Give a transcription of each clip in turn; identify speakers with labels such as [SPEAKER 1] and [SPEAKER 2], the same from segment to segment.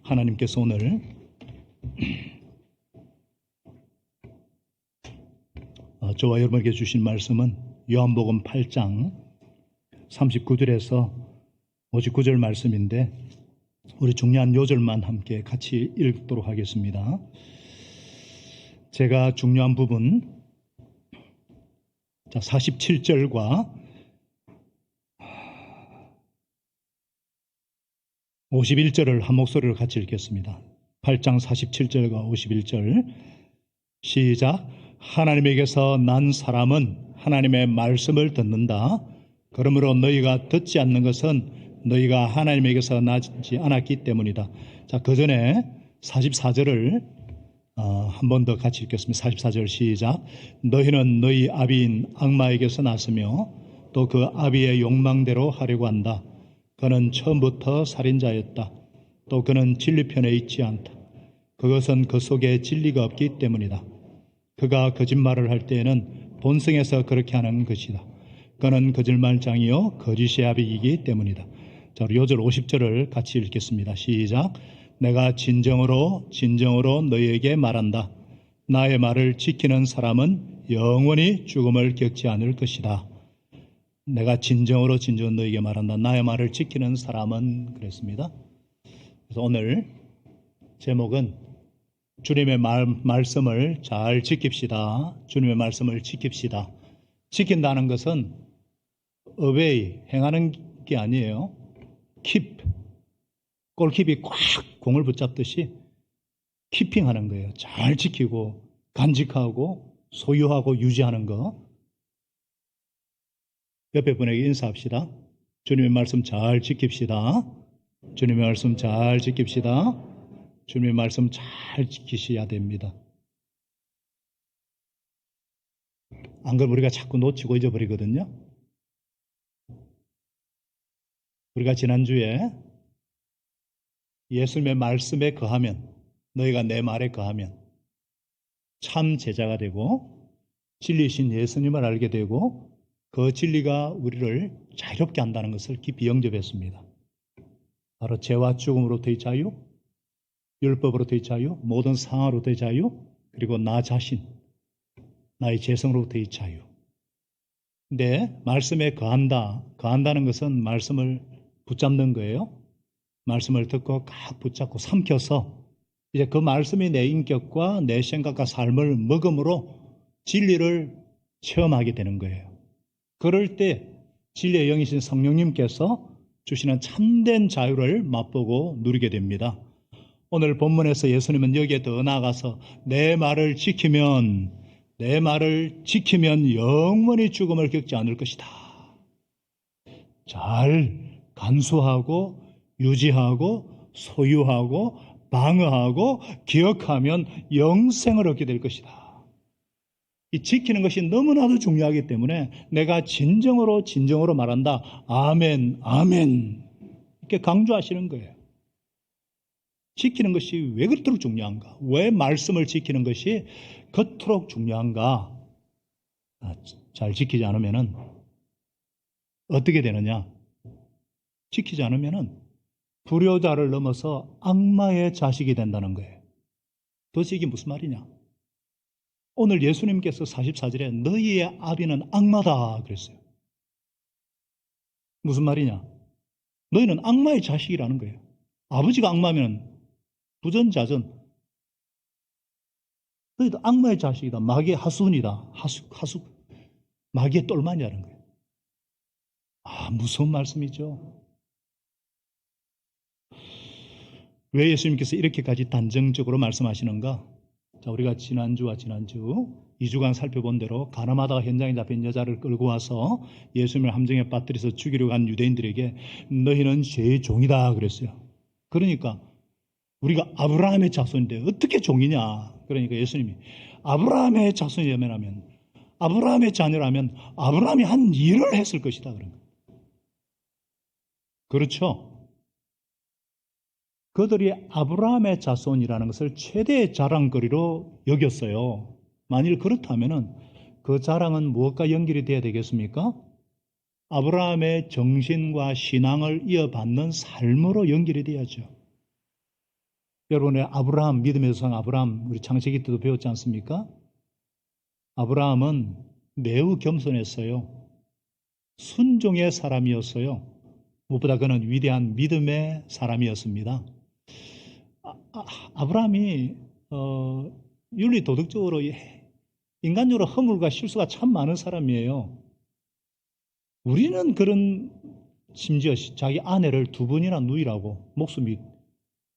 [SPEAKER 1] 하나님께서 오늘 저와 여러분에게 주신 말씀은 요한복음 8장 39절에서 59절 말씀인데 우리 중요한 요절만 함께 같이 읽도록 하겠습니다. 제가 중요한 부분 47절과 51절을 한 목소리로 같이 읽겠습니다. 8장 47절과 51절 시작. 하나님에게서 난 사람은 하나님의 말씀을 듣는다. 그러므로 너희가 듣지 않는 것은 너희가 하나님에게서 나지 않았기 때문이다. 자, 그 전에 44절을 한 번 더 같이 읽겠습니다. 44절 시작. 너희는 너희 아비인 악마에게서 났으며 또 그 아비의 욕망대로 하려고 한다. 그는 처음부터 살인자였다. 또 그는 진리편에 있지 않다. 그것은 그 속에 진리가 없기 때문이다. 그가 거짓말을 할 때에는 본성에서 그렇게 하는 것이다. 그는 거짓말장이요 거짓의 아비이기 때문이다. 자, 우리 요절 50절을 같이 읽겠습니다. 시작. 내가 진정으로 너희에게 말한다. 나의 말을 지키는 사람은 영원히 죽음을 겪지 않을 것이다. 내가 진정으로 너희에게 말한다. 나의 말을 지키는 사람은 그랬습니다. 그래서 오늘 제목은 주님의 말씀을 잘 지킵시다. 주님의 말씀을 지킵시다. 지킨다는 것은 obey, 행하는 게 아니에요. keep, 골킵이 꽉 공을 붙잡듯이 키핑하는 거예요. 잘 지키고 간직하고 소유하고 유지하는 거. 옆에 분에게 인사합시다. 주님의 말씀 잘 지킵시다. 주님의 말씀 잘 지킵시다. 주님의 말씀 잘 지키셔야 됩니다. 안 그러면 우리가 자꾸 놓치고 잊어버리거든요. 우리가 지난주에 예수님의 말씀에 거하면, 너희가 내 말에 거하면 참 제자가 되고 진리신 예수님을 알게 되고 그 진리가 우리를 자유롭게 한다는 것을 깊이 영접했습니다. 바로 죄와 죽음으로부터의 자유, 율법으로부터의 자유, 모든 상하로부터의 자유, 그리고 나 자신, 나의 죄성으로부터의 자유. 근데 말씀에 거한다는 것은 말씀을 붙잡는 거예요. 말씀을 듣고 각 붙잡고 삼켜서 이제 그 말씀이 내 인격과 내 생각과 삶을 먹음으로 진리를 체험하게 되는 거예요. 그럴 때 진리의 영이신 성령님께서 주시는 참된 자유를 맛보고 누리게 됩니다. 오늘 본문에서 예수님은 여기에 더 나아가서 내 말을 지키면 영원히 죽음을 겪지 않을 것이다. 잘 간수하고 유지하고 소유하고 방어하고 기억하면 영생을 얻게 될 것이다. 이 지키는 것이 너무나도 중요하기 때문에 내가 진정으로 말한다. 아멘, 아멘. 이렇게 강조하시는 거예요. 지키는 것이 왜 그토록 중요한가? 왜 말씀을 지키는 것이 그토록 중요한가? 잘 지키지 않으면 어떻게 되느냐? 지키지 않으면 불효자를 넘어서 악마의 자식이 된다는 거예요. 도대체 이게 무슨 말이냐? 오늘 예수님께서 44절에 너희의 아비는 악마다 그랬어요. 무슨 말이냐? 너희는 악마의 자식이라는 거예요. 아버지가 악마면 부전자전. 너희도 악마의 자식이다. 마귀의 하수운이다. 하수. 마귀의 똘마니라는 거예요. 무서운 말씀이죠. 왜 예수님께서 이렇게까지 단정적으로 말씀하시는가? 자, 우리가 지난주 2주간 살펴본 대로 가늠하다가 현장에 잡힌 여자를 끌고 와서 예수님을 함정에 빠뜨려서 죽이려고 한 유대인들에게 너희는 죄의 종이다 그랬어요. 그러니까 우리가 아브라함의 자손인데 어떻게 종이냐? 그러니까 예수님이 아브라함의 자손이라면 아브라함의 자녀라면 아브라함이 한 일을 했을 것이다 그런 거예요. 그렇죠? 그들이 아브라함의 자손이라는 것을 최대의 자랑거리로 여겼어요. 만일 그렇다면 그 자랑은 무엇과 연결이 돼야 되겠습니까? 아브라함의 정신과 신앙을 이어받는 삶으로 연결이 돼야죠. 여러분의 아브라함, 믿음의 조상 아브라함, 우리 창세기 때도 배웠지 않습니까? 아브라함은 매우 겸손했어요. 순종의 사람이었어요. 무엇보다 그는 위대한 믿음의 사람이었습니다. 아브라함이 윤리 도덕적으로 인간적으로 허물과 실수가 참 많은 사람이에요. 우리는 그런, 심지어 자기 아내를 두 번이나 누이라고 목숨이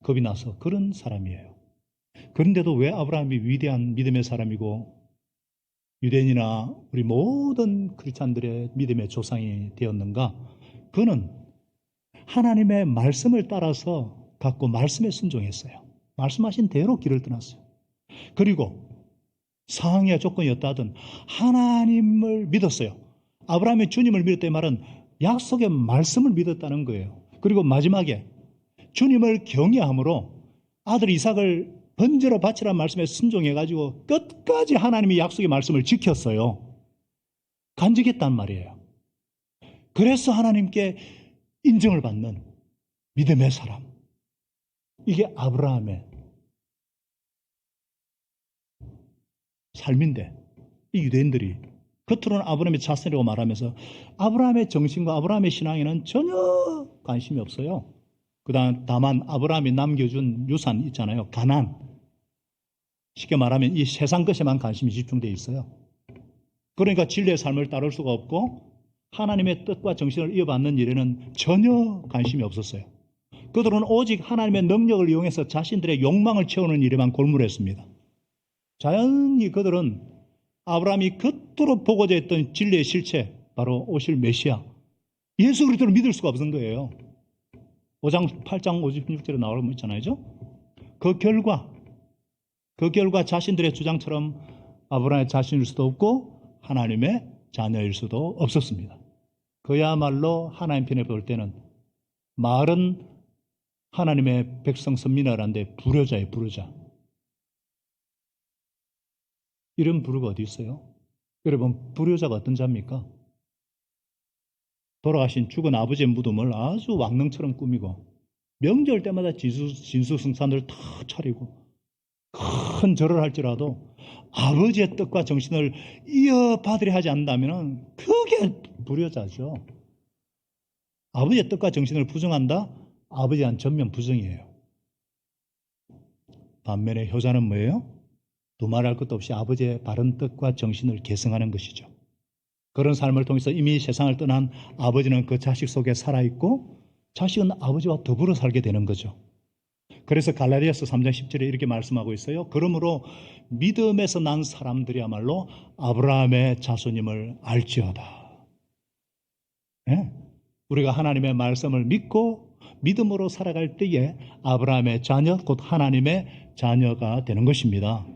[SPEAKER 1] 겁이 나서 그런 사람이에요. 그런데도 왜 아브라함이 위대한 믿음의 사람이고 유대인이나 우리 모든 크리스찬들의 믿음의 조상이 되었는가? 그는 하나님의 말씀을 따라서 갖고 말씀에 순종했어요. 말씀하신 대로 길을 떠났어요. 그리고 상황의 조건이 어떠하든 하나님을 믿었어요. 아브라함이 주님을 믿었다는 말은 약속의 말씀을 믿었다는 거예요. 그리고 마지막에 주님을 경외함으로 아들 이삭을 번제로 바치라는 말씀에 순종해가지고 끝까지 하나님이 약속의 말씀을 지켰어요. 간직했단 말이에요. 그래서 하나님께 인정을 받는 믿음의 사람. 이게 아브라함의 삶인데, 이 유대인들이 겉으로는 아브라함의 자손이라고 말하면서 아브라함의 정신과 아브라함의 신앙에는 전혀 관심이 없어요. 다만 아브라함이 남겨준 유산 있잖아요. 가나안. 쉽게 말하면 이 세상 것에만 관심이 집중되어 있어요. 그러니까 진리의 삶을 따를 수가 없고 하나님의 뜻과 정신을 이어받는 일에는 전혀 관심이 없었어요. 그들은 오직 하나님의 능력을 이용해서 자신들의 욕망을 채우는 일에만 골몰했습니다. 자연히 그들은 아브라함이 겉으로 보고자 했던 진리의 실체, 바로 오실 메시아 예수 그리스도를 믿을 수가 없는 거예요. 8장 56절에 나오는 거 있잖아요. 그 결과 자신들의 주장처럼 아브라함의 자신일 수도 없고 하나님의 자녀일 수도 없었습니다. 그야말로 하나님 편에 볼 때는 말은 하나님의 백성 선민이라는데 불효자예요. 불효자. 이런 부류가 어디 있어요? 여러분, 불효자가 어떤 자입니까? 돌아가신 죽은 아버지의 무덤을 아주 왕릉처럼 꾸미고 명절 때마다 진수성찬을 다 차리고 큰 절을 할지라도 아버지의 뜻과 정신을 이어받으려 하지 않는다면 그게 불효자죠. 아버지의 뜻과 정신을 부정한다? 아버지에 대한 전면 부정이에요. 반면에 효자는 뭐예요? 두말할 것도 없이 아버지의 바른 뜻과 정신을 계승하는 것이죠. 그런 삶을 통해서 이미 세상을 떠난 아버지는 그 자식 속에 살아있고 자식은 아버지와 더불어 살게 되는 거죠. 그래서 갈라디아서 3장 10절에 이렇게 말씀하고 있어요. 그러므로 믿음에서 난 사람들이야말로 아브라함의 자손임을 알지어다. 네? 우리가 하나님의 말씀을 믿고 믿음으로 살아갈 때에 아브라함의 자녀, 곧 하나님의 자녀가 되는 것입니다.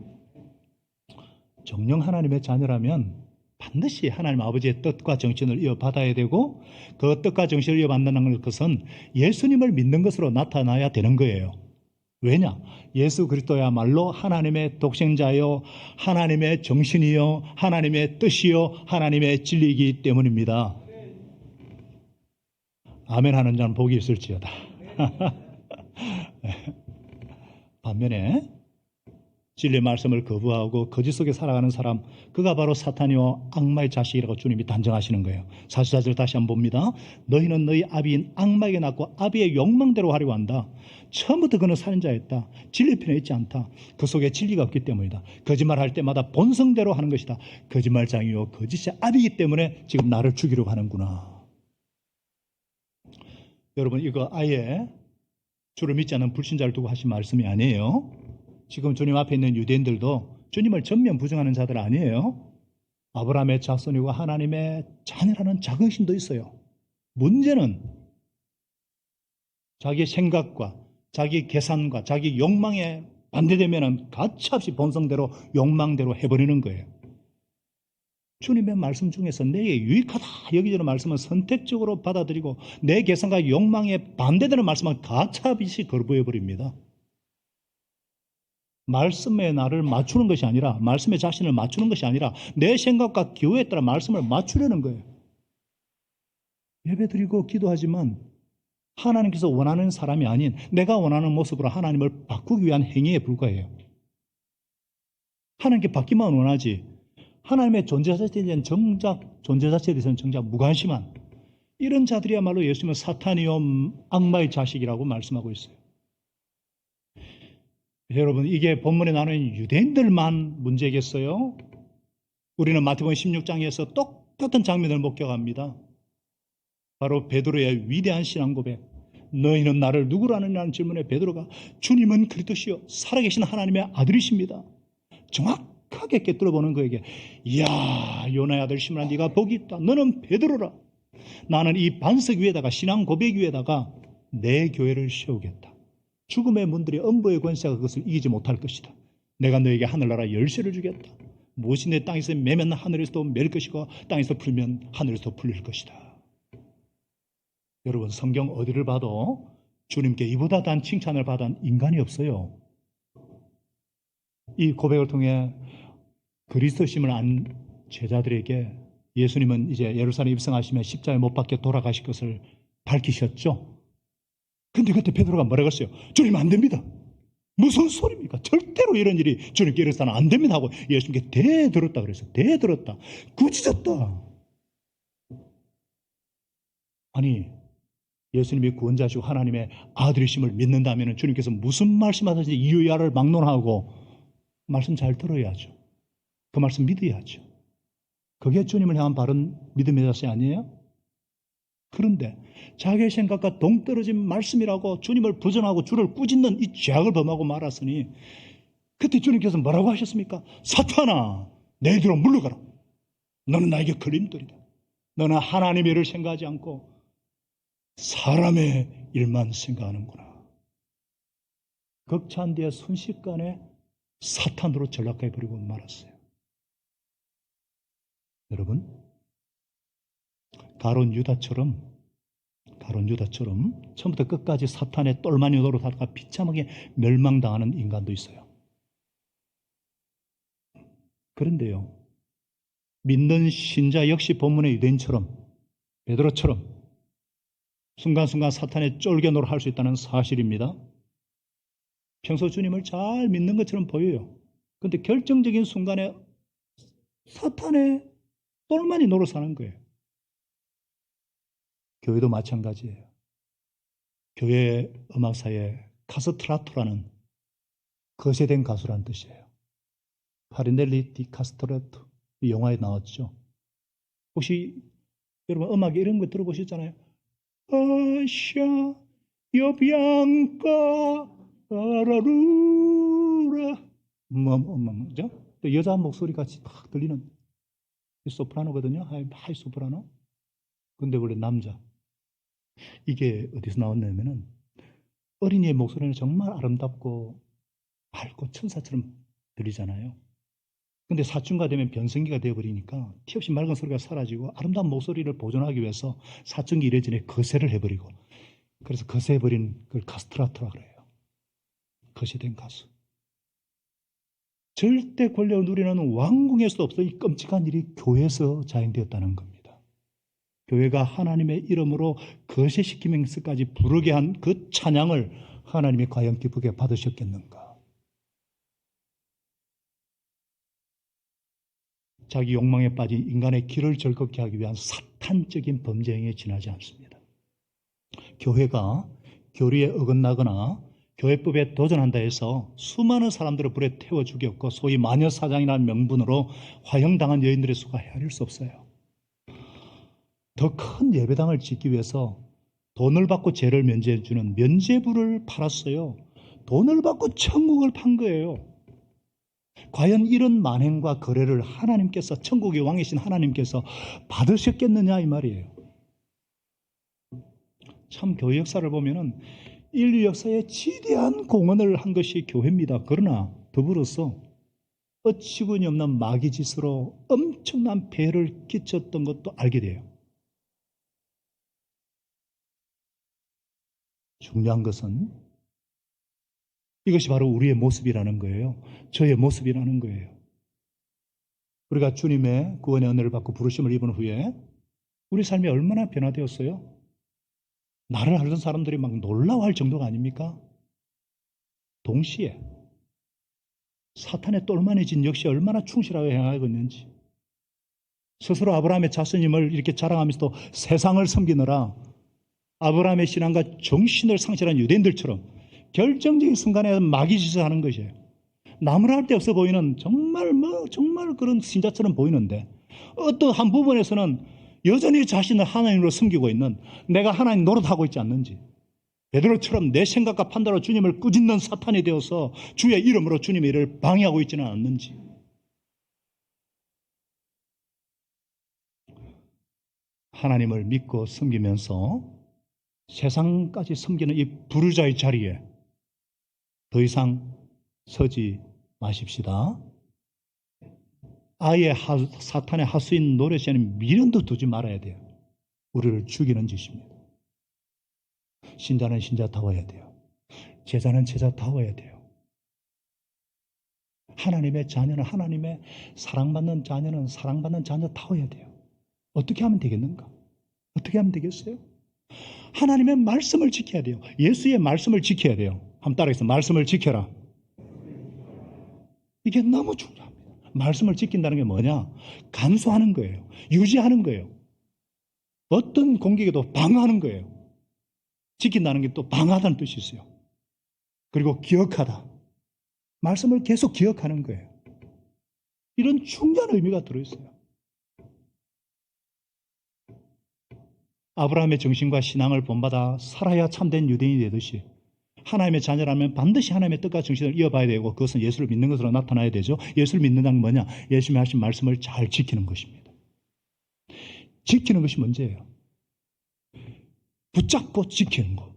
[SPEAKER 1] 정녕 하나님의 자녀라면 반드시 하나님 아버지의 뜻과 정신을 이어받아야 되고 그 뜻과 정신을 이어받는 것은 예수님을 믿는 것으로 나타나야 되는 거예요. 왜냐? 예수 그리스도야말로 하나님의 독생자요, 하나님의 정신이요, 하나님의 뜻이요, 하나님의 진리이기 때문입니다. 아멘 하는 자는 복이 있을지어다. 반면에 진리의 말씀을 거부하고 거짓 속에 살아가는 사람, 그가 바로 사탄이요 악마의 자식이라고 주님이 단정하시는 거예요. 44절 다시 한번 봅니다. 너희는 너희 아비인 악마에게 낳고 아비의 욕망대로 하려고 한다. 처음부터 그는 살인자였다. 진리 편에 있지 않다. 그 속에 진리가 없기 때문이다. 거짓말할 때마다 본성대로 하는 것이다. 거짓말장이요 거짓의 아비이기 때문에 지금 나를 죽이려고 하는구나. 여러분, 이거 아예 주를 믿지 않는 불신자를 두고 하신 말씀이 아니에요. 지금 주님 앞에 있는 유대인들도 주님을 전면 부정하는 자들 아니에요. 아브라함의 자손이고 하나님의 자녀라는 자긍심도 있어요. 문제는 자기 생각과 자기 계산과 자기 욕망에 반대되면 가차없이 본성대로 욕망대로 해버리는 거예요. 주님의 말씀 중에서 내게 유익하다 여기저는 말씀은 선택적으로 받아들이고 내 계산과 욕망에 반대되는 말씀은 가차없이 거부해버립니다. 말씀에 나를 맞추는 것이 아니라, 말씀에 자신을 맞추는 것이 아니라 내 생각과 기호에 따라 말씀을 맞추려는 거예요. 예배드리고 기도하지만 하나님께서 원하는 사람이 아닌 내가 원하는 모습으로 하나님을 바꾸기 위한 행위에 불과해요. 하나님께 바뀌만 원하지 하나님의 존재 자체에 대한 존재 자체에 대해서는 정작 무관심한 이런 자들이야말로 예수님은 사탄이요 악마의 자식이라고 말씀하고 있어요. 여러분, 이게 본문에 나오는 유대인들만 문제겠어요? 우리는 마태복음 16장에서 똑같은 장면을 목격합니다. 바로 베드로의 위대한 신앙 고백. 너희는 나를 누구로 아느냐는 질문에 베드로가 주님은 그리스도시요 살아계신 하나님의 아들이십니다. 정확하게 꿰뚫어보는 그에게 이야 요나의 아들 시몬아 네가 복이 있다. 너는 베드로라. 나는 이 반석 위에다가 신앙 고백 위에다가 내 교회를 세우겠다. 죽음의 문들이 음부의 권세가 그것을 이기지 못할 것이다. 내가 너에게 하늘나라 열쇠를 주겠다. 무엇이 내 땅에서 매면 하늘에서도 맬 것이고 땅에서 풀면 하늘에서도 풀릴 것이다. 여러분, 성경 어디를 봐도 주님께 이보다 단 칭찬을 받은 인간이 없어요. 이 고백을 통해 그리스도심을 안 제자들에게 예수님은 이제 예루살렘 입성하시면 십자가에 못 박혀 돌아가실 것을 밝히셨죠. 근데 그때 베드로가 뭐라고 했어요? 주님 안 됩니다. 무슨 소리입니까? 절대로 이런 일이 주님께 일어서는 안 됩니다 하고 예수님께 대들었다 그랬어요. 대들었다. 꾸짖었다. 아니 예수님이 구원자시고 하나님의 아들이심을 믿는다면 주님께서 무슨 말씀하든지 이유야를 막론하고 말씀 잘 들어야죠. 그 말씀 믿어야죠. 그게 주님을 향한 바른 믿음의 자세 아니에요? 그런데 자기의 생각과 동떨어진 말씀이라고 주님을 부정하고 주를 꾸짖는 이 죄악을 범하고 말았으니 그때 주님께서 뭐라고 하셨습니까? 사탄아 내 뒤로 물러가라. 너는 나에게 걸림돌이다. 너는 하나님의 일을 생각하지 않고 사람의 일만 생각하는구나. 극찬 뒤에 순식간에 사탄으로 전락해버리고 말았어요. 여러분, 가룟 유다처럼 처음부터 끝까지 사탄의 똘마니 노릇하다가 비참하게 멸망당하는 인간도 있어요. 그런데요, 믿는 신자 역시 본문의 유대인처럼 베드로처럼 순간순간 사탄의 쫄개 노릇할 수 있다는 사실입니다. 평소 주님을 잘 믿는 것처럼 보여요. 그런데 결정적인 순간에 사탄의 똘마니 노릇하는 거예요. 교회도 마찬가지예요. 교회 음악사에 카스트라토라는 거세된 가수라는 뜻이에요. 파리넬리 디 카스트라토 이 영화에 나왔죠. 혹시 여러분 음악에 이런 거 들어보셨잖아요. 아샤 여비앙까 아라루라 그죠? 또 여자 목소리 같이 막 들리는 소프라노거든요. 하이 소프라노. 근데 원래 남자. 이게 어디서 나왔냐면은 어린이의 목소리는 정말 아름답고 밝고 천사처럼 들리잖아요. 근데 사춘기가 되면 변성기가 되어버리니까 티 없이 맑은 소리가 사라지고 아름다운 목소리를 보존하기 위해서 사춘기 이래전에 거세를 해버리고 그래서 거세해버린 그걸 카스트라토라 그래요. 거세된 가수. 절대 권력을 누리는 왕궁에서도 없던 이 끔찍한 일이 교회에서 자행되었다는 겁니다. 교회가 하나님의 이름으로 거세시키면서까지 부르게 한 그 찬양을 하나님이 과연 기쁘게 받으셨겠는가? 자기 욕망에 빠진 인간의 길을 즐겁게 하기 위한 사탄적인 범죄 행위에 지나지 않습니다. 교회가 교리에 어긋나거나 교회법에 도전한다 해서 수많은 사람들을 불에 태워 죽였고 소위 마녀사장이라는 명분으로 화형당한 여인들의 수가 헤아릴 수 없어요. 더 큰 예배당을 짓기 위해서 돈을 받고 죄를 면제해 주는 면제부를 팔았어요. 돈을 받고 천국을 판 거예요. 과연 이런 만행과 거래를 하나님께서 천국의 왕이신 하나님께서 받으셨겠느냐 이 말이에요. 참 교회 역사를 보면은 인류 역사에 지대한 공헌을 한 것이 교회입니다. 그러나 더불어서 어처구니 없는 마귀짓으로 엄청난 폐해를 끼쳤던 것도 알게 돼요. 중요한 것은 이것이 바로 우리의 모습이라는 거예요. 저의 모습이라는 거예요. 우리가 주님의 구원의 은혜를 받고 부르심을 입은 후에 우리 삶이 얼마나 변화되었어요? 나를 알던 사람들이 막 놀라워할 정도가 아닙니까? 동시에 사탄의 똘만해진 역시 얼마나 충실하게 행하고 있는지, 스스로 아브라함의 자손임을 이렇게 자랑하면서도 세상을 섬기느라 아브라함의 신앙과 정신을 상실한 유대인들처럼 결정적인 순간에 마귀짓을 하는 것이에요. 나무랄 데 없어 보이는 정말 그런 신자처럼 보이는데 어떠한 부분에서는 여전히 자신을 하나님으로 섬기고 있는, 내가 하나님 노릇하고 있지 않는지, 베드로처럼 내 생각과 판단으로 주님을 꾸짖는 사탄이 되어서 주의 이름으로 주님의 일을 방해하고 있지는 않는지. 하나님을 믿고 섬기면서 세상까지 섬기는 이 부르자의 자리에 더 이상 서지 마십시다. 아예 사탄의 하수인 노릇이 아닌 미련도 두지 말아야 돼요. 우리를 죽이는 짓입니다. 신자는 신자다워야 돼요. 제자는 제자다워야 돼요. 하나님의 자녀는 하나님의 사랑받는 자녀는 사랑받는 자녀다워야 돼요. 어떻게 하면 되겠는가? 어떻게 하면 되겠어요? 하나님의 말씀을 지켜야 돼요. 예수의 말씀을 지켜야 돼요. 한번 따라해서 말씀을 지켜라. 이게 너무 중요합니다. 말씀을 지킨다는 게 뭐냐? 간수하는 거예요. 유지하는 거예요. 어떤 공격에도 방어하는 거예요. 지킨다는 게 또 방어하다는 뜻이 있어요. 그리고 기억하다. 말씀을 계속 기억하는 거예요. 이런 중요한 의미가 들어있어요. 아브라함의 정신과 신앙을 본받아 살아야 참된 유대인이 되듯이 하나님의 자녀라면 반드시 하나님의 뜻과 정신을 이어봐야 되고, 그것은 예수를 믿는 것으로 나타나야 되죠. 예수를 믿는다는 게 뭐냐? 예수님이 하신 말씀을 잘 지키는 것입니다. 지키는 것이 문제예요. 붙잡고 지키는 것.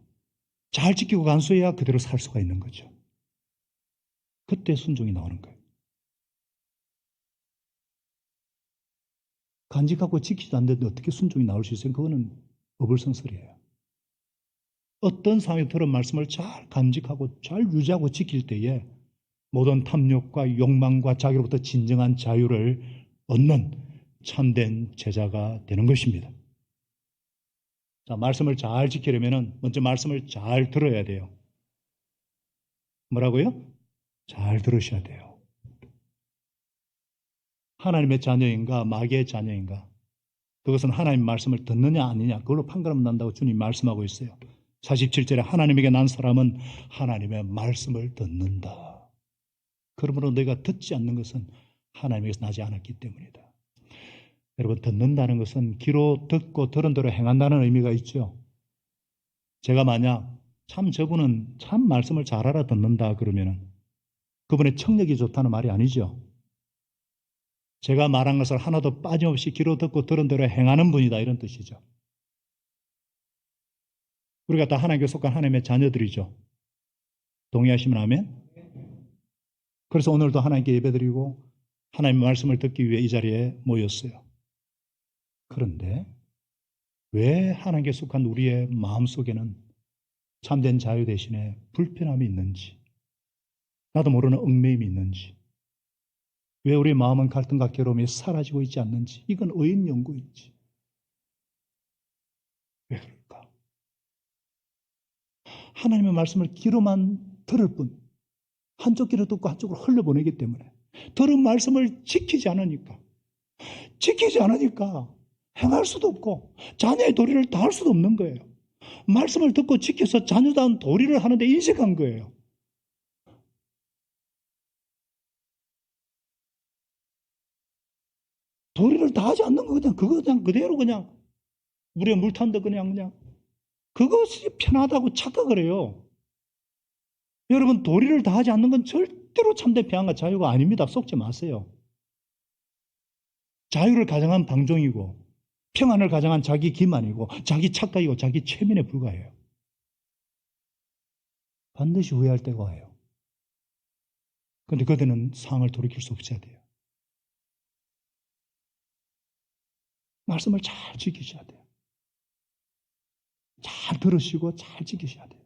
[SPEAKER 1] 잘 지키고 간수해야 그대로 살 수가 있는 거죠. 그때 순종이 나오는 거예요. 간직하고 지키지도 않는데 어떻게 순종이 나올 수 있어요? 그거는 어불성설이에요. 어떤 상황에 들은 말씀을 잘 간직하고 잘 유지하고 지킬 때에 모든 탐욕과 욕망과 자기로부터 진정한 자유를 얻는 참된 제자가 되는 것입니다. 자, 말씀을 잘 지키려면 먼저 말씀을 잘 들어야 돼요. 뭐라고요? 잘 들으셔야 돼요. 하나님의 자녀인가 마귀의 자녀인가, 그것은 하나님의 말씀을 듣느냐 아니냐, 그걸로 판가름 난다고 주님 말씀하고 있어요. 47절에 하나님에게 난 사람은 하나님의 말씀을 듣는다. 그러므로 너희가 듣지 않는 것은 하나님에게서 나지 않았기 때문이다. 여러분, 듣는다는 것은 귀로 듣고 들은 대로 행한다는 의미가 있죠. 제가 만약 참 저분은 참 말씀을 잘 알아듣는다 그러면 그분의 청력이 좋다는 말이 아니죠. 제가 말한 것을 하나도 빠짐없이 귀로 듣고 들은 대로 행하는 분이다, 이런 뜻이죠. 우리가 다 하나님께 속한 하나님의 자녀들이죠. 동의하시면 아멘? 그래서 오늘도 하나님께 예배드리고 하나님의 말씀을 듣기 위해 이 자리에 모였어요. 그런데 왜 하나님께 속한 우리의 마음속에는 참된 자유 대신에 불편함이 있는지, 나도 모르는 얽매임이 있는지, 왜 우리의 마음은 갈등과 괴로움이 사라지고 있지 않는지, 이건 어인 연구인지. 왜 그럴까? 하나님의 말씀을 귀로만 들을 뿐, 한쪽 귀로 듣고 한쪽으로 흘려보내기 때문에, 들은 말씀을 지키지 않으니까 행할 수도 없고 자녀의 도리를 다할 수도 없는 거예요. 말씀을 듣고 지켜서 자녀다운 도리를 하는데 인색한 거예요. 도리를 다하지 않는 거 그냥 그대로 그냥 물에 물 탄다 그냥 그것이 편하다고 착각을 해요. 여러분, 도리를 다하지 않는 건 절대로 참된 평안과 자유가 아닙니다. 속지 마세요. 자유를 가정한 방종이고 평안을 가정한 자기 기만이고 자기 착각이고 자기 최면에 불과해요. 반드시 후회할 때가 와요. 그런데 그때는 상황을 돌이킬 수 없어야 돼요. 말씀을 잘 지키셔야 돼요. 잘 들으시고 잘 지키셔야 돼요.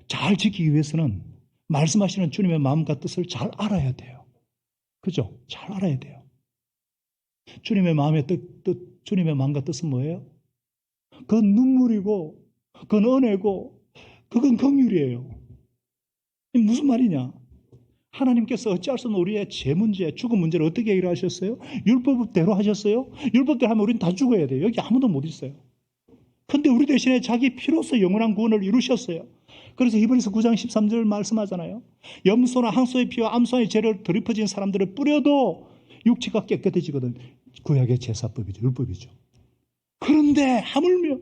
[SPEAKER 1] 잘 지키기 위해서는 말씀하시는 주님의 마음과 뜻을 잘 알아야 돼요. 그죠? 잘 알아야 돼요. 주님의 마음의 주님의 마음과 뜻은 뭐예요? 그 눈물이고 그건 은혜고 그건 긍휼이에요. 이게 무슨 말이냐? 하나님께서 어찌할 수 없는 우리의 죄 문제, 죽음 문제를 어떻게 해결하셨어요? 율법대로 하셨어요? 율법대로 하면 우리는 다 죽어야 돼요. 여기 아무도 못 있어요. 근데 우리 대신에 자기 피로서 영원한 구원을 이루셨어요. 그래서 히브리서 9장 13절 말씀하잖아요. 염소나 항소의 피와 암소의 죄를 드리퍼진 사람들을 뿌려도 육체가 깨끗해지거든. 구약의 제사법이죠. 율법이죠. 그런데 하물며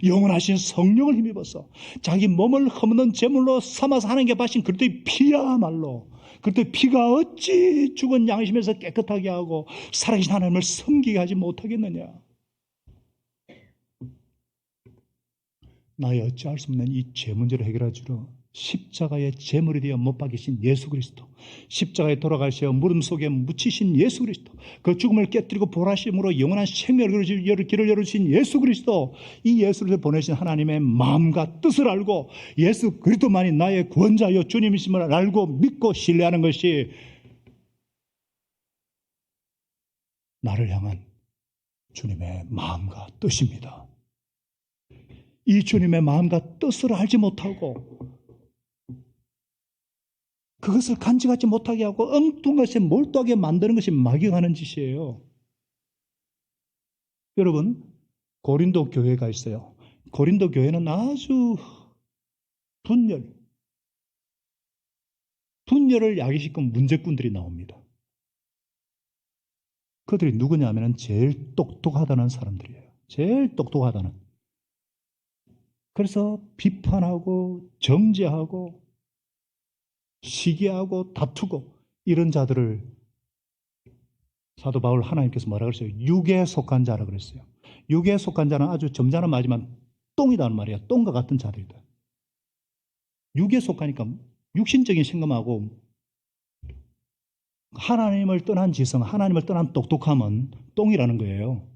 [SPEAKER 1] 영원하신 성령을 힘입어서 자기 몸을 허무는 제물로 삼아서 하나님께 바친 그리스도의 피야말로, 그리스도의 피가 어찌 죽은 양심에서 깨끗하게 하고 살아계신 하나님을 섬기게 하지 못하겠느냐. 나의 어찌할 수 없는 이 죄 문제를 해결해 주러 십자가의 제물이 되어 못 박이신 예수 그리스도, 십자가에 돌아가시어 무릎 속에 묻히신 예수 그리스도, 그 죽음을 깨뜨리고 부활하심으로 영원한 생명을 길을 열어주신 예수 그리스도, 이 예수를 보내신 하나님의 마음과 뜻을 알고 예수 그리스도만이 나의 구원자여 주님이심을 알고 믿고 신뢰하는 것이 나를 향한 주님의 마음과 뜻입니다. 이 주님의 마음과 뜻을 알지 못하고 그것을 간직하지 못하게 하고 엉뚱한 것에 몰두하게 만드는 것이 마귀가 하는 짓이에요. 여러분, 고린도 교회가 있어요. 고린도 교회는 아주 분열을 야기시킨 문제꾼들이 나옵니다. 그들이 누구냐 하면 제일 똑똑하다는 사람들이에요. 제일 똑똑하다는. 그래서 비판하고 정죄하고 시기하고 다투고 이런 자들을 사도 바울 하나님께서 뭐라 그랬어요? 육에 속한 자라 그랬어요. 육에 속한 자는 아주 점잖은 말이지만 똥이라는 말이야. 똥과 같은 자들이다. 육에 속하니까 육신적인 생각하고 하나님을 떠난 지성, 하나님을 떠난 똑똑함은 똥이라는 거예요.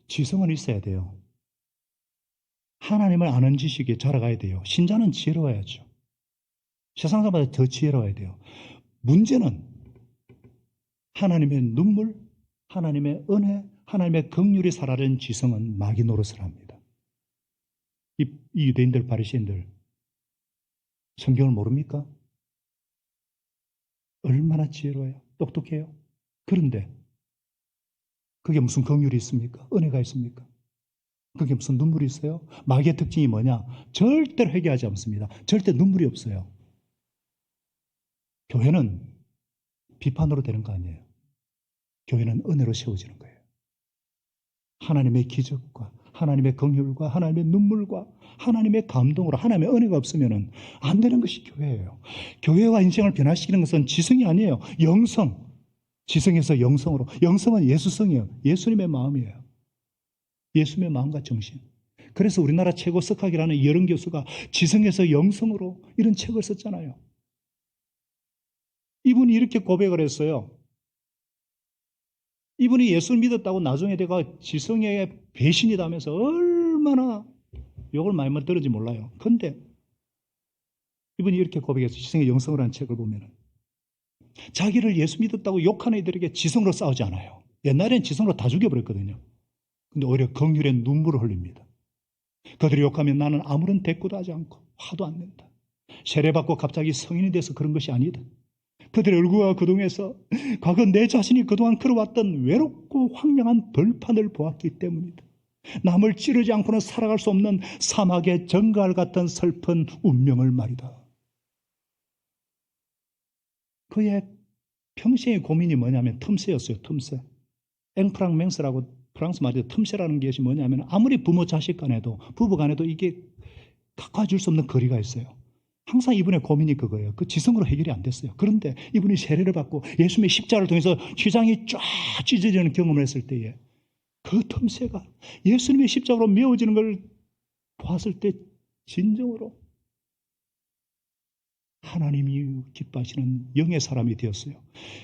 [SPEAKER 1] 지성은 있어야 돼요. 하나님을 아는 지식에 자라가야 돼요. 신자는 지혜로워야죠. 세상 사람보다 더 지혜로워야 돼요. 문제는 하나님의 눈물, 하나님의 은혜, 하나님의 긍휼이 살아낸 지성은 마귀 노릇을 합니다. 이 유대인들, 바리새인들 성경을 모릅니까? 얼마나 지혜로워요. 똑똑해요. 그런데 그게 무슨 긍휼이 있습니까? 은혜가 있습니까? 그게 무슨 눈물이 있어요? 마귀의 특징이 뭐냐? 절대로 회개하지 않습니다. 절대 눈물이 없어요. 교회는 비판으로 되는 거 아니에요. 교회는 은혜로 세워지는 거예요. 하나님의 기적과 하나님의 긍휼과 하나님의 눈물과 하나님의 감동으로 하나님의 은혜가 없으면 안 되는 것이 교회예요. 교회와 인생을 변화시키는 것은 지성이 아니에요. 영성. 지성에서 영성으로. 영성은 예수성이에요. 예수님의 마음이에요. 예수님의 마음과 정신. 그래서 우리나라 최고 석학이라는 이여름 교수가 지성에서 영성으로 이런 책을 썼잖아요. 이분이 이렇게 고백을 했어요. 이분이 예수를 믿었다고 나중에 내가 지성의 배신이다면서 얼마나 욕을 많이 들은지 몰라요. 그런데 이분이 이렇게 고백했어요. 지성의 영성이라는 책을 보면 자기를 예수 믿었다고 욕하는 이들에게 지성으로 싸우지 않아요. 옛날엔 지성으로 다 죽여버렸거든요. 근데 오히려 긍휼의 눈물을 흘립니다. 그들이 욕하면 나는 아무런 대꾸도 하지 않고 화도 안 낸다. 세례받고 갑자기 성인이 돼서 그런 것이 아니다. 그들의 얼굴과 그동에서 과거 내 자신이 그동안 걸어왔던 외롭고 황량한 벌판을 보았기 때문이다. 남을 찌르지 않고는 살아갈 수 없는 사막의 정갈 같은 슬픈 운명을 말이다. 그의 평생의 고민이 뭐냐면 틈새였어요. 틈새. 앵프랑맹스라고 프랑스 말이죠. 틈새라는 것이 뭐냐면 아무리 부모 자식 간에도 부부 간에도 이게 가까워질 수 없는 거리가 있어요. 항상 이분의 고민이 그거예요. 그 지성으로 해결이 안 됐어요. 그런데 이분이 세례를 받고 예수님의 십자가를 통해서 휘장이 쫙 찢어지는 경험을 했을 때에 그 틈새가 예수님의 십자가로 메워지는 걸 보았을 때 진정으로 하나님이 기뻐하시는 영의 사람이 되었어요.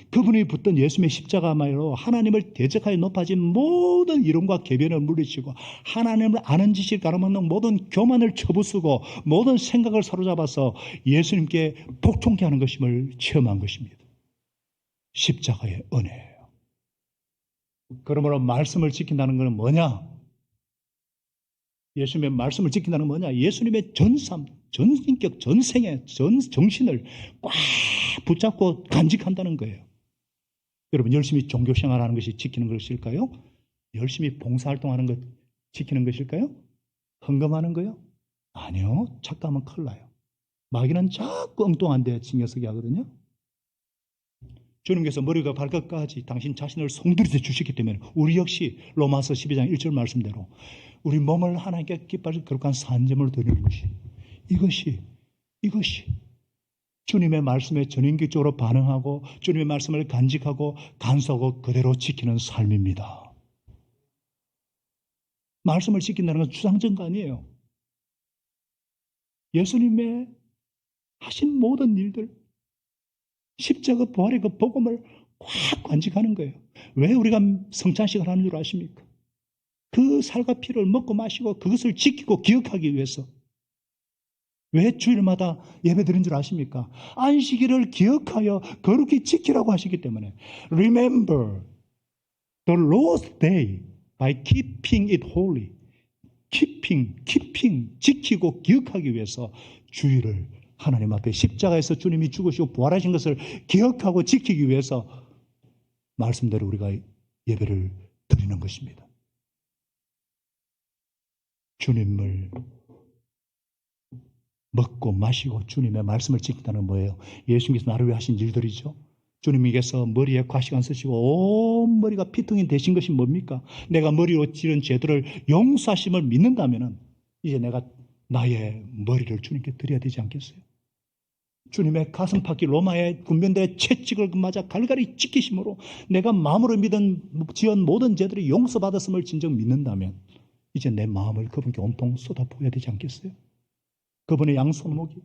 [SPEAKER 1] 그분이 붙던 예수님의 십자가말로 하나님을 대적하여 높아진 모든 이론과 계변을 물리치고 하나님을 아는 지식을 가로막는 모든 교만을 쳐부수고 모든 생각을 사로잡아서 예수님께 복종케 하는 것임을 체험한 것입니다. 십자가의 은혜예요. 그러므로 말씀을 지킨다는 것은 뭐냐? 예수님의 말씀을 지킨다는 건 뭐냐? 예수님의 전삶, 전인격, 전생애, 정신을 꽉 붙잡고 간직한다는 거예요. 여러분, 열심히 종교생활하는 것이 지키는 것일까요? 열심히 봉사활동하는 것 지키는 것일까요? 헌금하는 거요? 아니요. 착각하면 큰일 나요. 마귀는 자꾸 엉뚱한 데 신경 쓰게 하거든요. 주님께서 머리가 발끝까지 당신 자신을 송두리째 주셨기 때문에 우리 역시 로마서 12장 1절 말씀대로 우리 몸을 하나님께 기뻐하실 거룩한 산제물로 드리는 것이 이것이 주님의 말씀에 전인격적으로 반응하고 주님의 말씀을 간직하고 간수하고 그대로 지키는 삶입니다. 말씀을 지킨다는 건 주상전가 아니에요. 예수님의 하신 모든 일들, 십자가 부활의 그 복음을 꽉 간직하는 거예요. 왜 우리가 성찬식을 하는 줄 아십니까? 그 살과 피를 먹고 마시고 그것을 지키고 기억하기 위해서. 왜 주일마다 예배 드린 줄 아십니까? 안식일을 기억하여 거룩히 지키라고 하시기 때문에 Remember the Lord's day by keeping it holy. keeping, 지키고 기억하기 위해서 주일을 하나님 앞에 십자가에서 주님이 죽으시고 부활하신 것을 기억하고 지키기 위해서 말씀대로 우리가 예배를 드리는 것입니다. 주님을 먹고 마시고 주님의 말씀을 지킨다는 뭐예요? 예수님께서 나를 위해 하신 일들이죠. 주님께서 머리에 과식 안 쓰시고 온 머리가 피통이 되신 것이 뭡니까? 내가 머리로 지른 죄들을 용서하심을 믿는다면 이제 내가 나의 머리를 주님께 드려야 되지 않겠어요? 주님의 가슴팍기 로마의 군병들의 채찍을 맞아 갈갈이 찢기심으로 내가 마음으로 지은 모든 죄들이 용서받았음을 진정 믿는다면 이제 내 마음을 그분께 온통 쏟아부어야 되지 않겠어요? 그분의 양손목이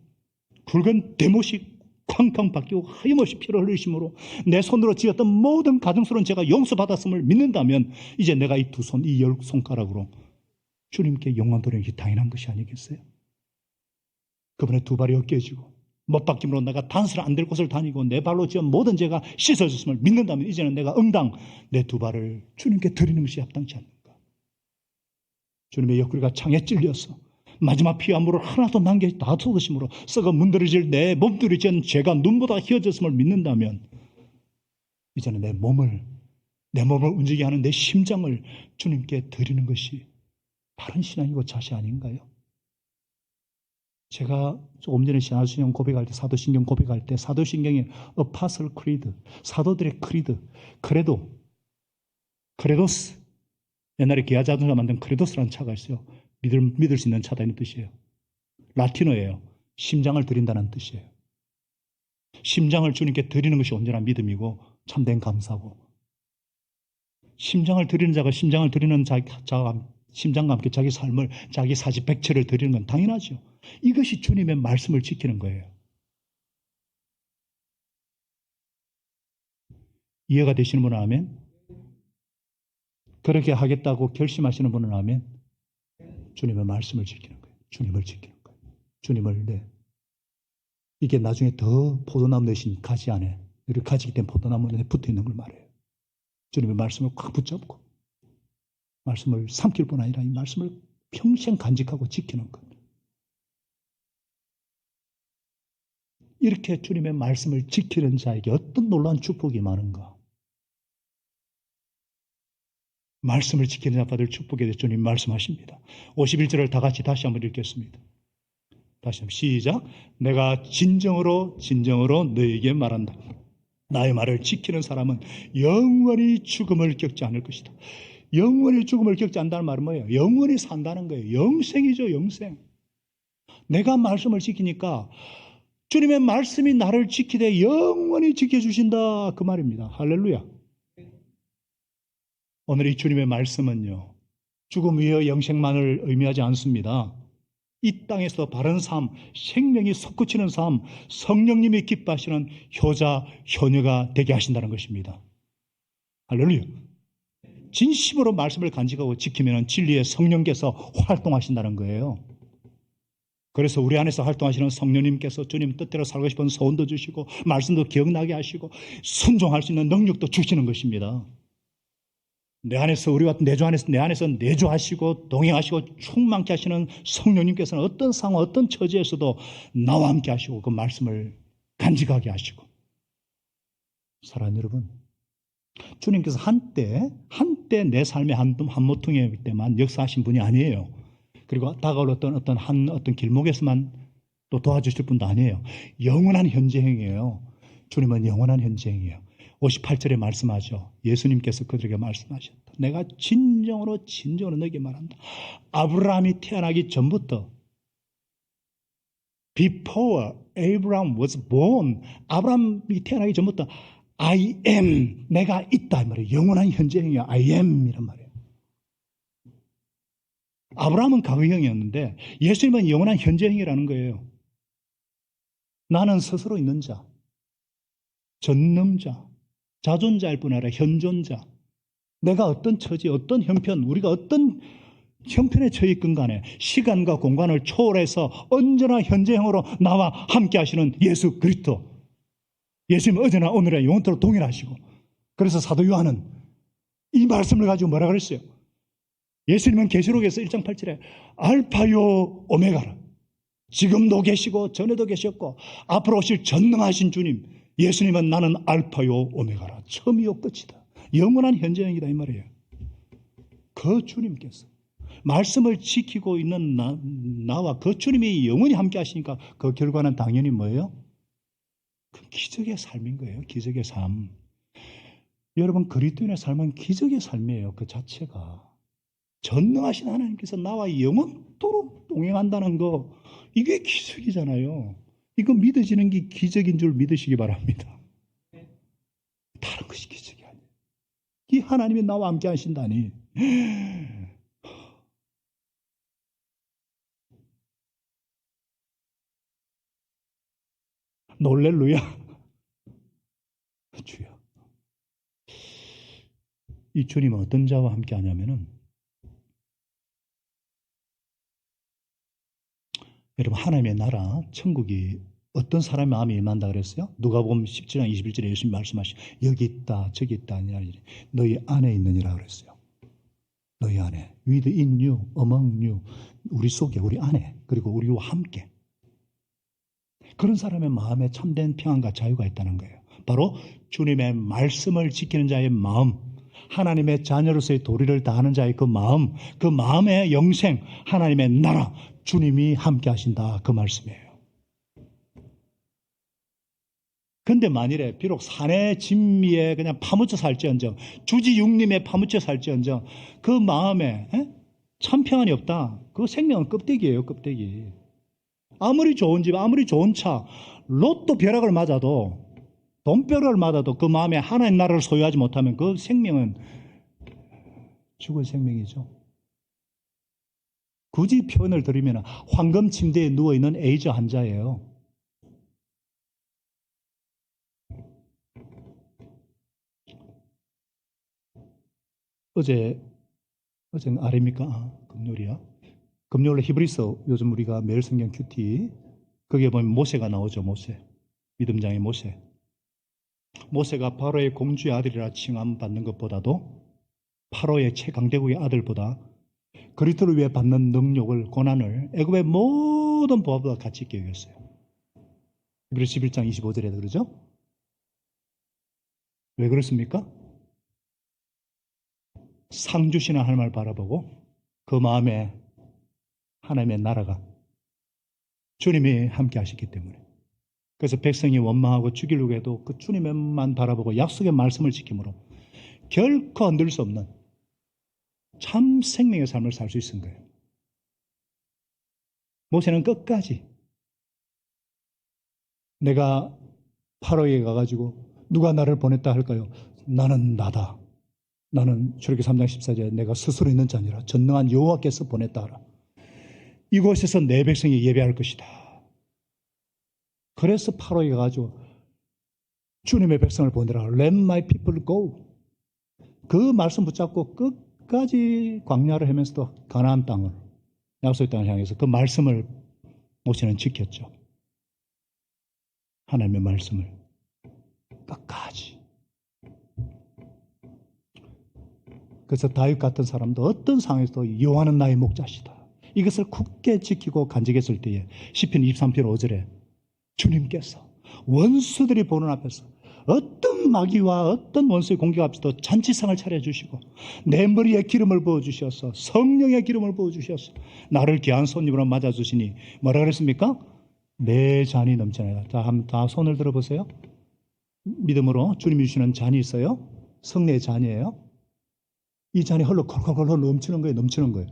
[SPEAKER 1] 굵은 대못이 쾅쾅 바뀌고 하염없이 피를 흘리심으로 내 손으로 지었던 모든 가증스러운 죄가 용서받았음을 믿는다면 이제 내가 이 두 손, 이 열 손가락으로 주님께 영광 돌리는 게 당연한 것이 아니겠어요? 그분의 두 발이 어깨지고 못박힘으로 내가 단서를 안 될 곳을 다니고 내 발로 지은 모든 죄가 씻어졌음을 믿는다면 이제는 내가 응당 내 두 발을 주님께 드리는 것이 합당치 않는가? 주님의 옆구리가 창에 찔려서 마지막 피와 물을 하나도 남겨 다 쏟으심으로 썩어 문드러질 내 몸뚱이 지은 죄가 눈보다 희어졌음을 믿는다면 이제는 내 몸을 움직이게 하는 내 심장을 주님께 드리는 것이 바른 신앙이고 자세 아닌가요? 제가 조금 전에 신앙신경 고백할 때 사도신경 고백할 때 사도신경의 어파설 크리드, 사도들의 크리드, 크레도스 옛날에 기아자동차 만든 크레도스라는 차가 있어요. 믿을 수 있는 차다 이런 뜻이에요. 라틴어예요. 심장을 드린다는 뜻이에요. 심장을 주님께 드리는 것이 온전한 믿음이고 참된 감사고 심장을 드리는 자가 심장을 드리는 자가 심장과 함께 자기 삶을 자기 사지백체를 드리는 건 당연하죠. 이것이 주님의 말씀을 지키는 거예요. 이해가 되시는 분은 아멘? 그렇게 하겠다고 결심하시는 분은 아멘? 주님의 말씀을 지키는 거예요. 주님을 지키는 거예요. 주님을 이게 나중에 더 포도나무 대신 가지 안에 이렇게 가지게 된 포도나무 안에 붙어 있는 걸 말해요. 주님의 말씀을 꽉 붙잡고 말씀을 삼킬 뿐 아니라 이 말씀을 평생 간직하고 지키는 것. 이렇게 주님의 말씀을 지키는 자에게 어떤 놀라운 축복이 많은가. 말씀을 지키는 자 받을 축복에 대해 주님 말씀하십니다. 51절을 다 같이 다시 한번 읽겠습니다. 다시 한번 시작. 내가 진정으로 너에게 말한다. 나의 말을 지키는 사람은 영원히 죽음을 겪지 않을 것이다. 영원히 죽음을 겪지 않는다는 말은 뭐예요? 영원히 산다는 거예요. 영생이죠, 영생. 내가 말씀을 지키니까 주님의 말씀이 나를 지키되 영원히 지켜주신다 그 말입니다. 할렐루야. 오늘 이 주님의 말씀은요, 죽음 위의 영생만을 의미하지 않습니다. 이 땅에서 바른 삶, 생명이 솟구치는 삶, 성령님이 기뻐하시는 효자, 효녀가 되게 하신다는 것입니다. 할렐루야. 진심으로 말씀을 간직하고 지키면 진리의 성령께서 활동하신다는 거예요. 그래서 우리 안에서 활동하시는 성령님께서 주님 뜻대로 살고 싶은 소원도 주시고 말씀도 기억나게 하시고 순종할 수 있는 능력도 주시는 것입니다. 내 안에서 우리가 내 안에서 내주하시고 동행하시고 충만케 하시는 성령님께서는 어떤 상황, 어떤 처지에서도 나와 함께 하시고 그 말씀을 간직하게 하시고. 사랑하는 여러분, 주님께서 한때 내 삶의 한 모퉁이 때만 역사하신 분이 아니에요. 그리고 다가올 어떤 길목에서만 또 도와주실 분도 아니에요. 영원한 현재행이에요. 주님은 영원한 현재행이에요. 58절에 말씀하죠. 예수님께서 그들에게 말씀하셨다. 내가 진정으로 너에게 말한다. 아브라함이 태어나기 전부터, before Abraham was born, 아브라함이 태어나기 전부터 I am, 내가 있다 이 말이에요. 영원한 현재형이야. I am 이란 말이에요. 아브라함은 과거형이었는데 예수님은 영원한 현재형이라는 거예요. 나는 스스로 있는 자, 전능자, 자존자일 뿐 아니라 현존자. 내가 어떤 처지, 어떤 형편, 우리가 어떤 형편에 처해 있건 간에 시간과 공간을 초월해서 언제나 현재형으로 나와 함께 하시는 예수 그리스도. 예수님은 어제나 오늘에 영원토록 동일하시고. 그래서 사도 요한은 이 말씀을 가지고 뭐라 그랬어요? 예수님은 계시록에서 1장 8절에 알파요 오메가라. 지금도 계시고 전에도 계셨고 앞으로 오실 전능하신 주님. 예수님은 나는 알파요 오메가라. 처음이요 끝이다. 영원한 현재형이다 이 말이에요. 그 주님께서 말씀을 지키고 있는 나와 그 주님이 영원히 함께 하시니까 그 결과는 당연히 뭐예요? 그 기적의 삶인 거예요. 기적의 삶. 여러분 그리스도인의 삶은 기적의 삶이에요. 그 자체가. 전능하신 하나님께서 나와 영원토록 동행한다는 거 이게 기적이잖아요. 이거 믿어지는 게 기적인 줄 믿으시기 바랍니다. 다른 것이 기적이 아니에요. 이 하나님이 나와 함께 하신다니. 놀렐루야. 주여. 이 주님은 어떤 자와 함께 하냐면은 여러분 하나님의 나라 천국이 어떤 사람의 마음에 임한다 그랬어요? 누가복음 17장 21절에 예수님 말씀하시죠. 여기 있다 저기 있다 아니라 너희 안에 있느니라 그랬어요. 너희 안에. with in you, among you. 우리 속에 우리 안에 그리고 우리와 함께. 그런 사람의 마음에 참된 평안과 자유가 있다는 거예요. 바로 주님의 말씀을 지키는 자의 마음, 하나님의 자녀로서의 도리를 다하는 자의 그 마음, 그 마음의 영생, 하나님의 나라, 주님이 함께 하신다 그 말씀이에요. 근데 만일에 비록 산의 진미에 그냥 파묻혀 살지언정, 주지 육림에 파묻혀 살지언정 그 마음에 참 평안이 없다. 그 생명은 껍데기예요. 껍데기. 아무리 좋은 집, 아무리 좋은 차, 로또 벼락을 맞아도 돈벼락을 맞아도 그 마음에 하나님 나라를 소유하지 못하면 그 생명은 죽을 생명이죠. 굳이 표현을 드리면 황금 침대에 누워있는 에이즈 환자예요. 어제는 아래입니까? 금요일이야. 금요일에 히브리서 요즘 우리가 매일 성경 큐티 거기에 보면 모세가 나오죠. 모세. 믿음장의 모세. 모세가 바로의 공주의 아들이라 칭함받는 것보다도 파로의 최강대국의 아들보다 그리스도를 위해 받는 능력을 고난을 애굽의 모든 보화보다 가치 있게 여겼어요. 히브리서 11장 25절에 그러죠? 왜 그렇습니까? 상 주시는 하나님을 바라보고 그 마음에 하나님의 나라가 주님이 함께 하셨기 때문에. 그래서 백성이 원망하고 죽이려고 해도 그 주님만 바라보고 약속의 말씀을 지킴으로 결코 흔들 수 없는 참 생명의 삶을 살 수 있은 거예요. 모세는 끝까지 내가 파로에 가가지고 누가 나를 보냈다 할까요? 나는 나다. 나는 출애굽기 3장 14절에 내가 스스로 있는 자 아니라 전능한 여호와께서 보냈다 하라. 이곳에서 내 백성이 예배할 것이다. 그래서 파로에 가가지고 주님의 백성을 보내라. Let my people go. 그 말씀 붙잡고 끝까지 광야를 헤면서도 가나안 땅을 약속의 땅을 향해서 그 말씀을 모세는 지켰죠. 하나님의 말씀을 끝까지. 그래서 다윗 같은 사람도 어떤 상황에서도 여호와는 나의 목자시다, 이것을 굳게 지키고 간직했을 때에 시편 23편 5절에 주님께서 원수들이 보는 앞에서 어떤 마귀와 어떤 원수의 공격 앞에서도 잔치상을 차려주시고 내 머리에 기름을 부어주셔서 성령의 기름을 부어주셔서 나를 귀한 손님으로 맞아주시니 뭐라 그랬습니까? 내 잔이 넘쳐나다. 자, 한번 다 손을 들어보세요. 믿음으로 주님이 주시는 잔이 있어요. 성례의 잔이에요. 이 잔이 흘러 콜콜콜 넘치는 거예요. 넘치는 거예요.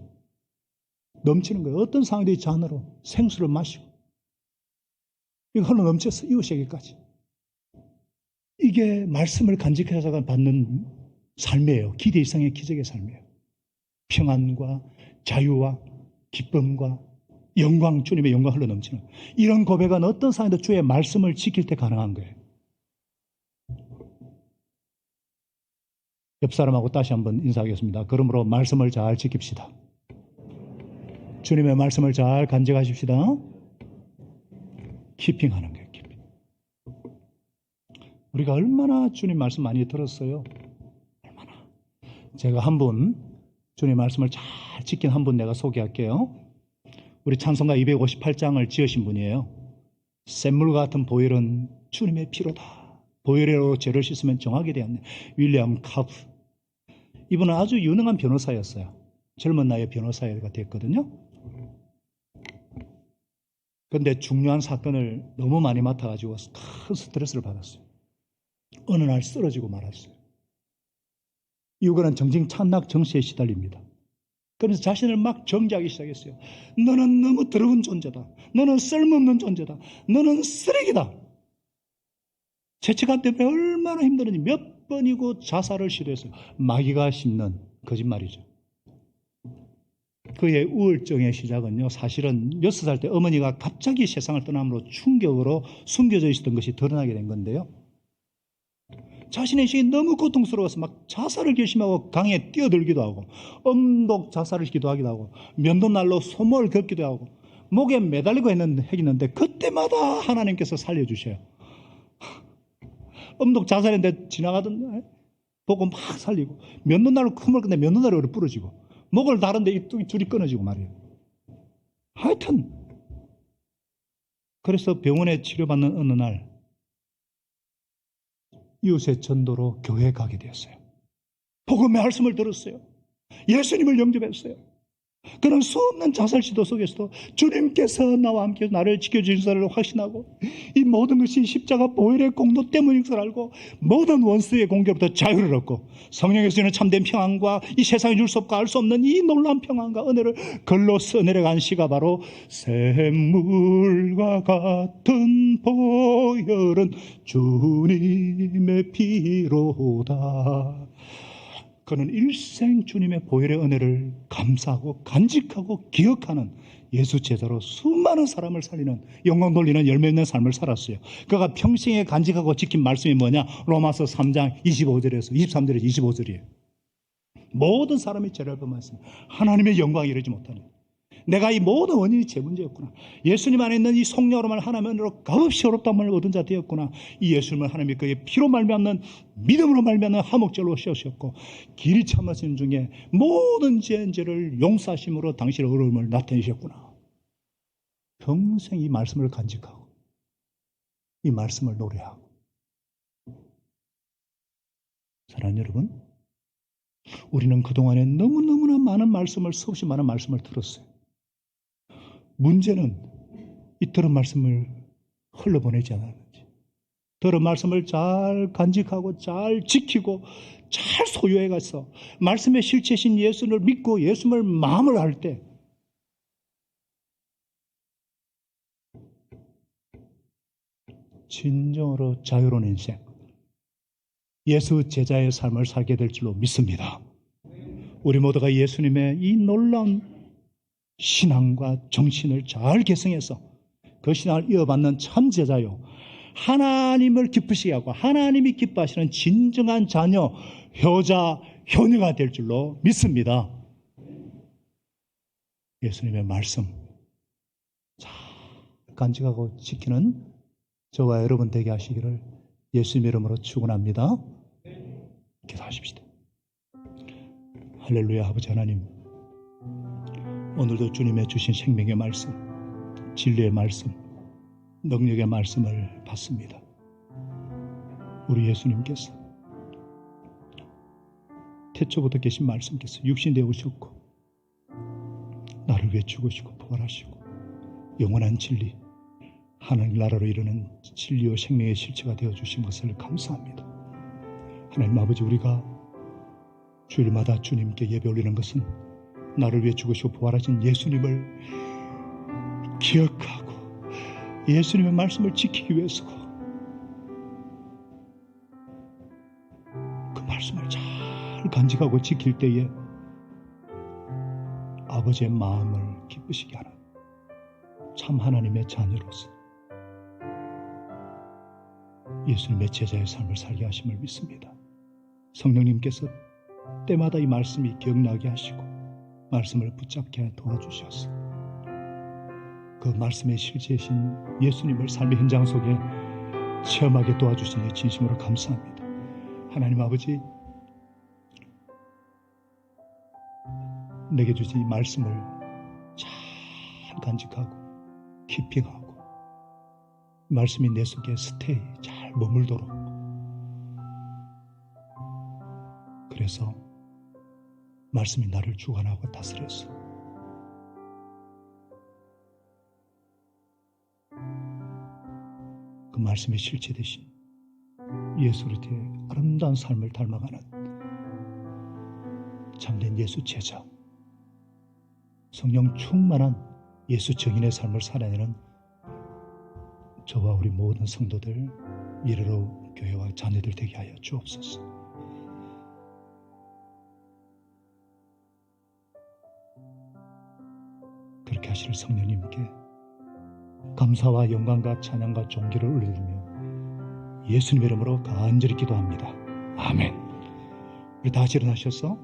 [SPEAKER 1] 넘치는 거예요. 어떤 상황도 이 잔으로 생수를 마시고 이거 흘러 넘쳐서 이웃에게까지. 이게 말씀을 간직해서 받는 삶이에요. 기대 이상의 기적의 삶이에요. 평안과 자유와 기쁨과 영광, 주님의 영광 흘러 넘치는 이런 고백은 어떤 상황에도 주의 말씀을 지킬 때 가능한 거예요. 옆 사람하고 다시 한번 인사하겠습니다. 그러므로 말씀을 잘 지킵시다. 주님의 말씀을 잘 간직하십시다. 키핑하는 거예요. 키핑. 우리가 얼마나 주님 말씀 많이 들었어요. 얼마나. 제가 한 분 주님 말씀을 잘 지킨 한 분 내가 소개할게요. 우리 찬송가 258장을 지으신 분이에요. 샘물 같은 보혈은 주님의 피로다. 보혈로 죄를 씻으면 정하게 되었네. 윌리엄 카프. 이분은 아주 유능한 변호사였어요. 젊은 나이에 변호사가 됐거든요. 그런데 중요한 사건을 너무 많이 맡아가지고 큰 스트레스를 받았어요. 어느 날 쓰러지고 말았어요. 이후에는 정신 찬락 정시에 시달립니다. 그래서 자신을 막 정죄하기 시작했어요. 너는 너무 더러운 존재다. 너는 쓸모없는 존재다. 너는 쓰레기다. 죄책감 때문에 얼마나 힘들었는지 몇 번이고 자살을 시도했어요. 마귀가 심는 거짓말이죠. 그의 우울증의 시작은요, 사실은 6살 때 어머니가 갑자기 세상을 떠남으로 충격으로 숨겨져 있었던 것이 드러나게 된 건데요. 자신의 인생이 너무 고통스러워서 막 자살을 결심하고 강에 뛰어들기도 하고 엄독 자살을 기도하기도 하고 면도날로 소모를 걷기도 하고 목에 매달리고 했는데 그때마다 하나님께서 살려주셔요. 엄독 자살했는데 지나가던 보고 막 살리고 면도날로 큼을 건데 면도날로 부러지고 목을 다른데 이 줄이 끊어지고 말이에요. 하여튼 그래서 병원에 치료받는 어느 날 이웃의 전도로 교회에 가게 되었어요. 복음의 말씀을 들었어요. 예수님을 영접했어요. 그런 수없는 자살 시도 속에서도 주님께서 나와 함께 나를 지켜주신다를 확신하고 이 모든 것이 십자가 보혈의 공로 때문인 것을 알고 모든 원수의 공격부터 자유를 얻고 성령에서 주는 참된 평안과 이 세상에 줄 수 없고 알 수 없는 이 놀라운 평안과 은혜를 글로 써내려간 시가 바로 샘물과 같은 보혈은 주님의 피로다. 그는 일생 주님의 보혈의 은혜를 감사하고 간직하고 기억하는 예수 제자로 수많은 사람을 살리는 영광 돌리는 열매 있는 삶을 살았어요. 그가 평생에 간직하고 지킨 말씀이 뭐냐? 로마서 3장 25절에서 23절에서 25절이에요. 모든 사람이 죄를 범하였으니 하나님의 영광에 이르지 못하니 내가 이 모든 원인이 제 문제였구나. 예수님 안에 있는 이 성령으로 하나님으로 값없이 어렵다함을 얻은 자 되었구나. 이 예수님을 하나님이 그의 피로 말미암는 믿음으로 말미암는 화목제로 씌우셨고 길이 참으신 중에 모든 죄를 용서하심으로 당신의 어려움을 나타내셨구나. 평생 이 말씀을 간직하고 이 말씀을 노래하고. 사랑하는 여러분, 우리는 그동안에 너무너무나 많은 말씀을 수없이 많은 말씀을 들었어요. 문제는 이 들은 말씀을 흘러보내지 않았는지, 들은 말씀을 잘 간직하고 잘 지키고 잘 소유해가서 말씀의 실체신 예수를 믿고 예수를 마음을 할 때 진정으로 자유로운 인생, 예수 제자의 삶을 살게 될 줄로 믿습니다. 우리 모두가 예수님의 이 놀라운 신앙과 정신을 잘 개성해서 그 신앙을 이어받는 참 제자요, 하나님을 기쁘시게 하고 하나님이 기뻐하시는 진정한 자녀, 효자, 효녀가 될 줄로 믿습니다. 예수님의 말씀 잘 간직하고 지키는 저와 여러분 되게 하시기를 예수님의 이름으로 축원합니다. 기도하십시다. 할렐루야. 아버지 하나님, 오늘도 주님의 주신 생명의 말씀, 진리의 말씀, 능력의 말씀을 받습니다. 우리 예수님께서 태초부터 계신 말씀께서 육신되어 오셨고 나를 위해 죽으시고 부활하시고 영원한 진리, 하나님 나라로 이르는 진리와 생명의 실체가 되어주신 것을 감사합니다. 하나님 아버지, 우리가 주일마다 주님께 예배 올리는 것은 나를 위해 죽으시고 부활하신 예수님을 기억하고 예수님의 말씀을 지키기 위해서고, 그 말씀을 잘 간직하고 지킬 때에 아버지의 마음을 기쁘시게 하는 참 하나님의 자녀로서 예수님의 제자의 삶을 살게 하심을 믿습니다. 성령님께서 때마다 이 말씀이 기억나게 하시고 말씀을 붙잡게 도와주셔서 그 말씀의 실제이신 예수님을 삶의 현장 속에 체험하게 도와주시니 진심으로 감사합니다. 하나님 아버지, 내게 주신 이 말씀을 잘 간직하고 키핑하고 말씀이 내 속에 스테이 잘 머물도록, 그래서 말씀이 나를 주관하고 다스려서 그 말씀의 실체 대신 예수 그리스도의 아름다운 삶을 닮아가는 참된 예수 제자, 성령 충만한 예수 증인의 삶을 살아내는 저와 우리 모든 성도들, 이르러 교회와 자녀들 되게 하여 주옵소서. 그렇게 하실 성령님께 감사와 영광과 찬양과 존귀를 올려드리며 예수님 이름으로 간절히 기도합니다. 아멘. 우리 다 같이 일어나셔서